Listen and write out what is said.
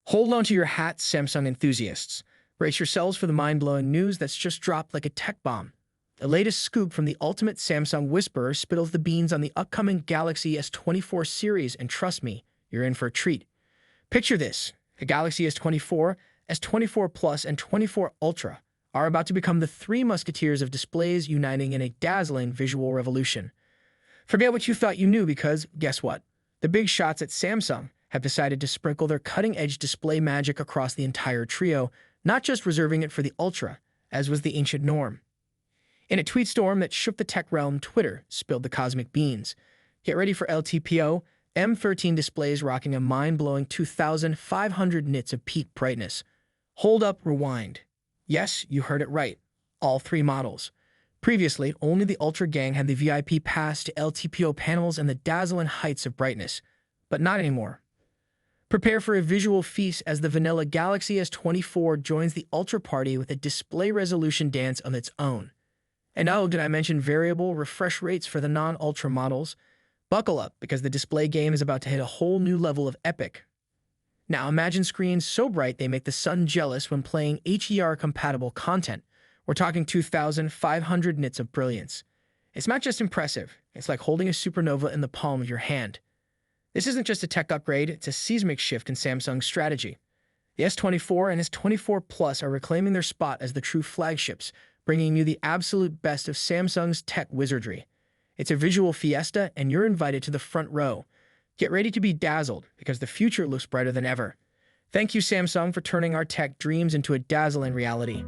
Hold on to your hats, Samsung enthusiasts. Brace yourselves for the mind-blowing news that's just dropped like a tech bomb. The latest scoop from the ultimate Samsung whisperer spills the beans on the upcoming Galaxy S24 series, and trust me, you're in for a treat. Picture this: the Galaxy S24, S24 Plus, and 24 Ultra are about to become the three musketeers of displays uniting in a dazzling visual revolution. Forget what you thought you knew because, guess what? The big shots at Samsung have decided to sprinkle their cutting-edge display magic across the entire trio, not just reserving it for the Ultra, as was the ancient norm. In a tweet storm that shook the tech realm, Twitter spilled the cosmic beans. Get ready for LTPO, M13 displays rocking a mind-blowing 2,500 nits of peak brightness. Hold up, rewind. Yes, you heard it right. All three models. Previously, only the Ultra gang had the VIP pass to LTPO panels and the dazzling heights of brightness. But not anymore. Prepare for a visual feast as the vanilla Galaxy S24 joins the Ultra party with a display resolution dance of its own. And oh, did I mention variable refresh rates for the non-Ultra models? Buckle up, because the display game is about to hit a whole new level of epic. Now imagine screens so bright they make the sun jealous when playing HDR-compatible content. We're talking 2,500 nits of brilliance. It's not just impressive, it's like holding a supernova in the palm of your hand. This isn't just a tech upgrade, it's a seismic shift in Samsung's strategy. The S24 and S24 Plus are reclaiming their spot as the true flagships, bringing you the absolute best of Samsung's tech wizardry. It's a visual fiesta, and you're invited to the front row. Get ready to be dazzled, because the future looks brighter than ever. Thank you, Samsung, for turning our tech dreams into a dazzling reality.